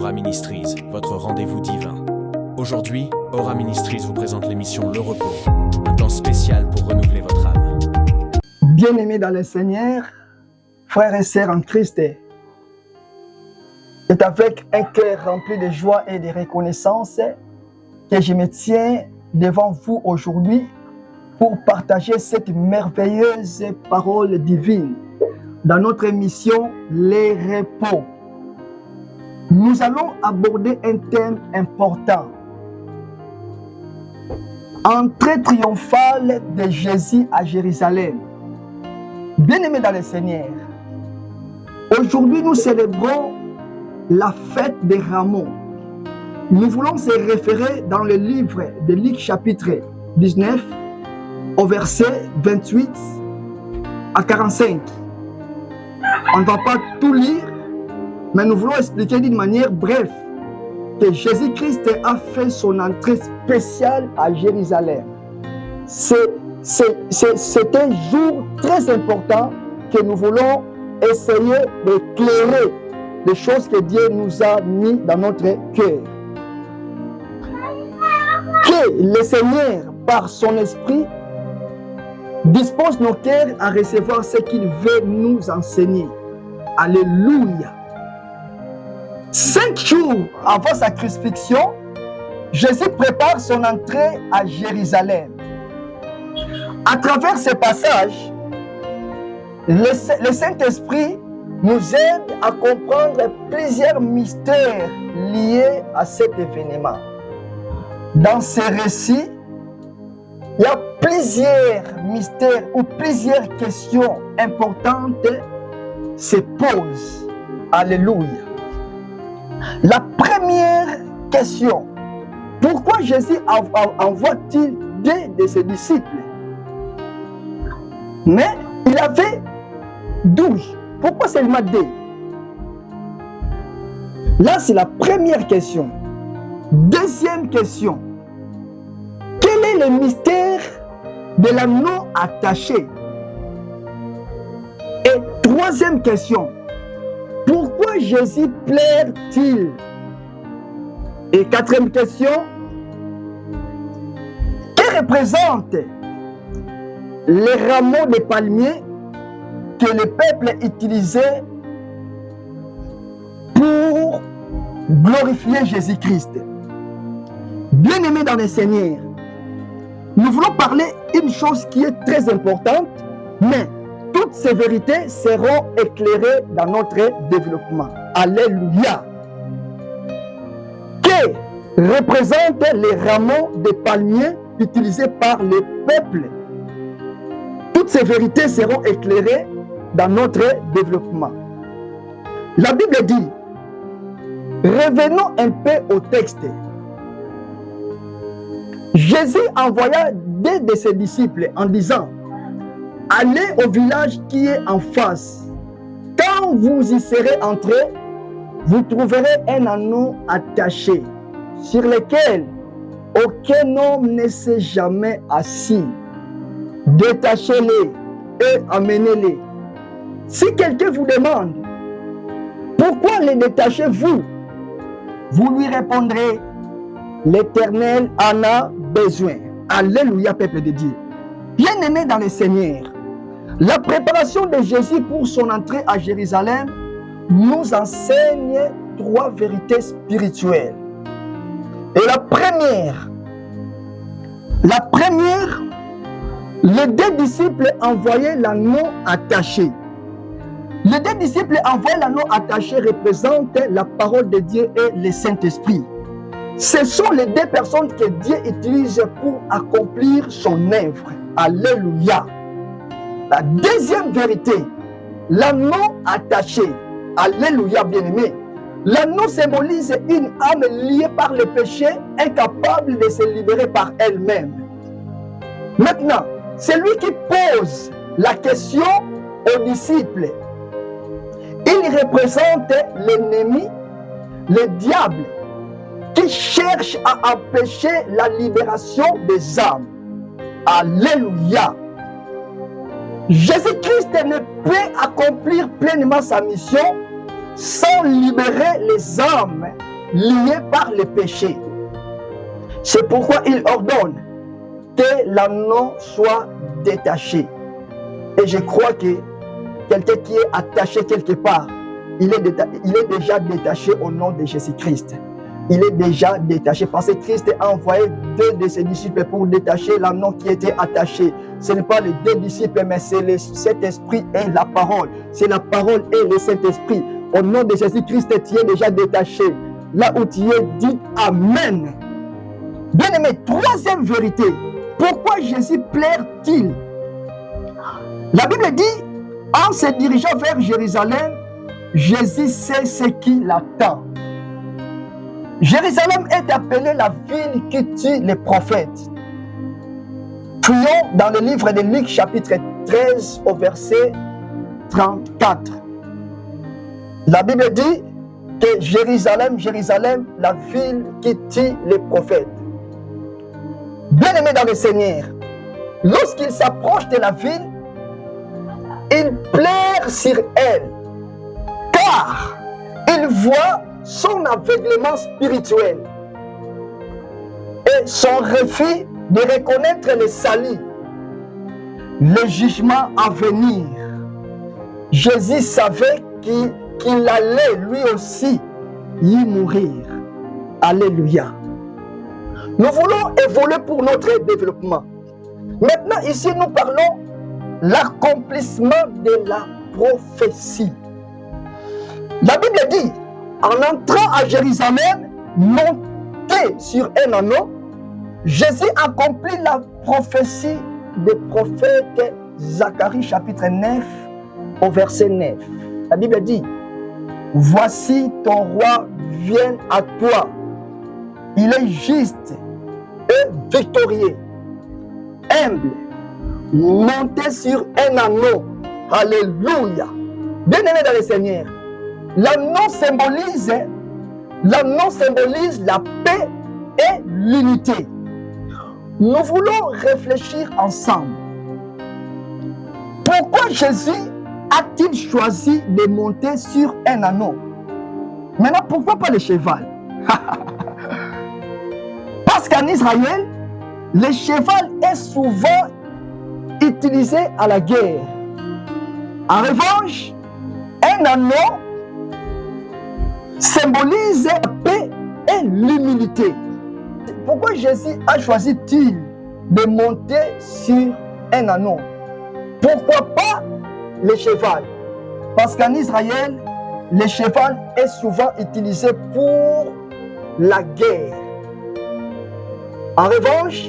Aura Ministries, votre rendez-vous divin. Aujourd'hui, Aura Ministries vous présente l'émission Le Repos, un temps spécial pour renouveler votre âme. Bien-aimés dans le Seigneur, frères et sœurs en Christ, c'est avec un cœur rempli de joie et de reconnaissance que je me tiens devant vous aujourd'hui pour partager cette merveilleuse parole divine dans notre émission Les Repos. Nous allons aborder un thème important. Entrée triomphale de Jésus à Jérusalem. Bien-aimés dans le Seigneur, aujourd'hui nous célébrons la fête des Rameaux. Nous voulons se référer dans le livre de Luc chapitre 19 au verset 28 à 45. On ne va pas tout lire, mais nous voulons expliquer d'une manière brève que Jésus-Christ a fait son entrée spéciale à Jérusalem. C'est un jour très important que nous voulons essayer d'éclairer les choses que Dieu nous a mis dans notre cœur. Que le Seigneur, par son esprit, dispose nos cœurs à recevoir ce qu'il veut nous enseigner. Alléluia. 5 jours avant sa crucifixion, Jésus prépare son entrée à Jérusalem. À travers ce passage, le Saint-Esprit nous aide à comprendre plusieurs mystères liés à cet événement. Dans ce récit, il y a plusieurs mystères ou plusieurs questions importantes se posent. Alléluia. La première question, pourquoi Jésus envoie-t-il 2 de ses disciples? Mais il avait 12. Pourquoi seulement 2? Là, c'est la première question. Deuxième question. Quel est le mystère de l'anneau attaché? Et troisième question. Pourquoi Jésus pleure-t-il? Et quatrième question. Que représentent les rameaux de palmiers que le peuple utilisait pour glorifier Jésus-Christ? Bien-aimés dans le Seigneur, nous voulons parler une chose qui est très importante, mais toutes ces vérités seront éclairées dans notre développement. Alléluia. Que représentent les rameaux de palmiers utilisés par le peuple? Toutes ces vérités seront éclairées dans notre développement. La Bible dit, revenons un peu au texte. Jésus envoya 2 de ses disciples en disant, allez au village qui est en face. Quand vous y serez entrés, vous trouverez un anneau attaché sur lequel aucun homme ne s'est jamais assis. Détachez-les et amenez-les. Si quelqu'un vous demande, pourquoi les détachez-vous? Vous lui répondrez, l'Éternel en a besoin. Alléluia, peuple de Dieu. Bien-aimés dans le Seigneur, la préparation de Jésus pour son entrée à Jérusalem nous enseigne 3 vérités spirituelles. Et la première, les 2 disciples envoyaient l'anneau attaché. Les 2 disciples envoyaient l'anneau attaché représentent la parole de Dieu et le Saint-Esprit. Ce sont les 2 personnes que Dieu utilise pour accomplir son œuvre. Alléluia. La deuxième vérité, l'anneau attaché. Alléluia, bien-aimé. L'anneau symbolise une âme liée par le péché, incapable de se libérer par elle-même. Maintenant, celui qui pose la question aux disciples, il représente l'ennemi, le diable, qui cherche à empêcher la libération des âmes. Alléluia. Jésus-Christ ne peut accomplir pleinement sa mission sans libérer les âmes liés par le péché. C'est pourquoi il ordonne que l'anneau soit détaché. Et je crois que quelqu'un qui est attaché quelque part, il est déjà détaché au nom de Jésus-Christ. Il est déjà détaché parce que Christ a envoyé 2 de ses disciples pour détacher l'anneau qui était attaché. Ce n'est pas les 2 disciples, mais c'est le Saint-Esprit et la parole. C'est la parole et le Saint-Esprit. Au nom de Jésus-Christ, tu es déjà détaché. Là où tu es, dis Amen. Bien-aimé, troisième vérité. Pourquoi Jésus plaire-t-il? La Bible dit, en se dirigeant vers Jérusalem, Jésus sait ce qui l'attend. Jérusalem est appelée la ville qui tue les prophètes. Prions dans le livre de Luc chapitre 13 au verset 34. La Bible dit que Jérusalem, Jérusalem, la ville qui tue les prophètes. Bien-aimé dans le Seigneur, lorsqu'il s'approche de la ville, il plaire sur elle, car il voit son aveuglement spirituel et son refus de reconnaître le salut, le jugement à venir. Jésus savait qu'il allait lui aussi y mourir. Alléluia. Nous voulons évoluer pour notre développement. Maintenant, ici, nous parlons l'accomplissement de la prophétie. La Bible dit, en entrant à Jérusalem, monté sur un anneau, Jésus accomplit la prophétie du prophète Zacharie chapitre 9 au verset 9. La Bible dit, voici ton roi vient à toi. Il est juste et victorieux, humble, monté sur un anneau. Alléluia. Bien-aimé dans le Seigneur, l'anneau symbolise la paix et l'unité. Nous voulons réfléchir ensemble. Pourquoi Jésus a-t-il choisi de monter sur un anneau? Maintenant, pourquoi pas le cheval? Parce qu'en Israël, le cheval est souvent utilisé à la guerre. En revanche, un anneau symbolise la paix et l'humilité. Pourquoi Jésus a choisi-t-il de monter sur un anneau? Pourquoi pas le cheval? Parce qu'en Israël, le cheval est souvent utilisé pour la guerre. En revanche,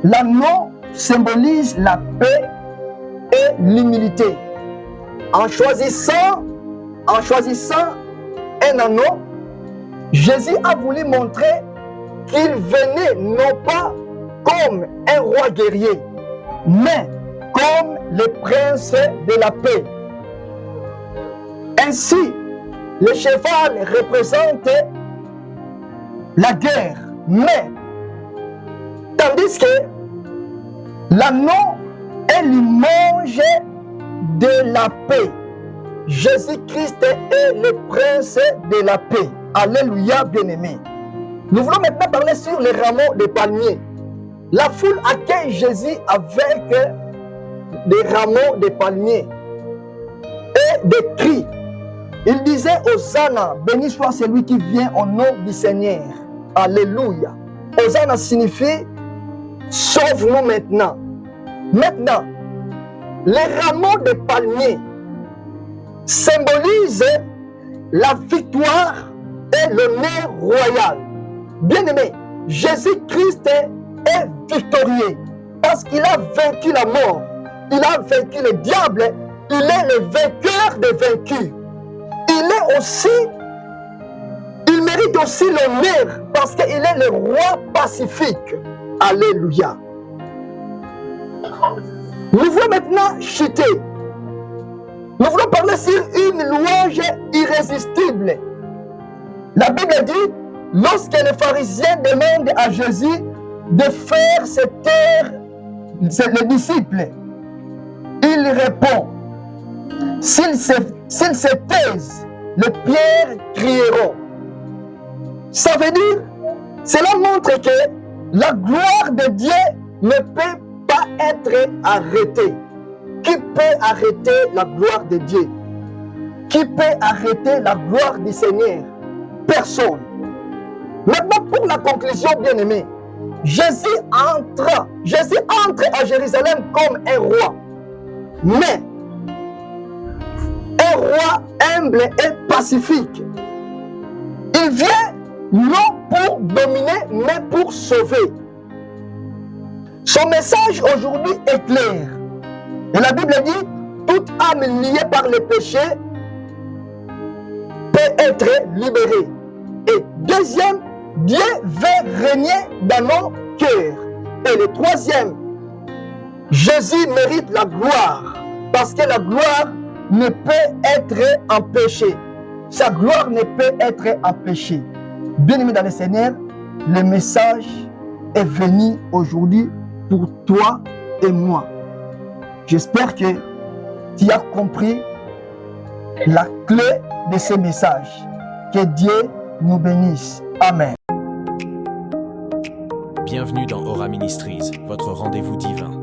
l'anneau symbolise la paix et l'humilité. En choisissant un anneau, Jésus a voulu montrer qu'il venait non pas comme un roi guerrier, mais comme le prince de la paix. Ainsi, le cheval représente la guerre, mais tandis que l'anneau est l'image de la paix. Jésus-Christ est le prince de la paix. Alléluia, bien-aimé. Nous voulons maintenant parler sur les rameaux de palmiers. La foule accueille Jésus avec des rameaux de palmiers et des cris. Il disait Hosanna, béni soit celui qui vient au nom du Seigneur. Alléluia. Hosanna signifie sauve-nous maintenant. Maintenant, les rameaux de palmiers symbolisent la victoire et l'honneur royal. Bien-aimé, Jésus-Christ est victorieux parce qu'il a vaincu la mort, il a vaincu le diable, il est le vainqueur des vaincus. Il mérite aussi l'honneur parce qu'il est le roi pacifique. Alléluia. Nous voulons maintenant chuter. Nous voulons parler sur une louange irrésistible. La Bible dit, lorsque les pharisiens demandent à Jésus de faire se taire les disciples, il répond, s'ils se taisent, les pierres crieront. Ça veut dire, cela montre que la gloire de Dieu ne peut pas être arrêtée. Qui peut arrêter la gloire de Dieu? Qui peut arrêter la gloire du Seigneur? Personne. Maintenant, pour la conclusion, bien-aimé, Jésus entre à Jérusalem comme un roi. Mais un roi humble et pacifique. Il vient non pour dominer, mais pour sauver. Son message aujourd'hui est clair. Et la Bible dit, toute âme liée par le péché peut être libérée. Et deuxième, Dieu veut régner dans nos cœurs. Et le troisième, Jésus mérite la gloire. Parce que la gloire ne peut être empêchée. Sa gloire ne peut être empêchée. Bien-aimé dans le Seigneur, le message est venu aujourd'hui pour toi et moi. J'espère que tu as compris la clé de ce message. Que Dieu nous bénisse. Amen. Bienvenue dans Aura Ministries, votre rendez-vous divin.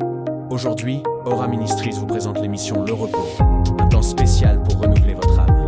Aujourd'hui, Aura Ministries vous présente l'émission Le Repos, un temps spécial pour renouveler votre âme.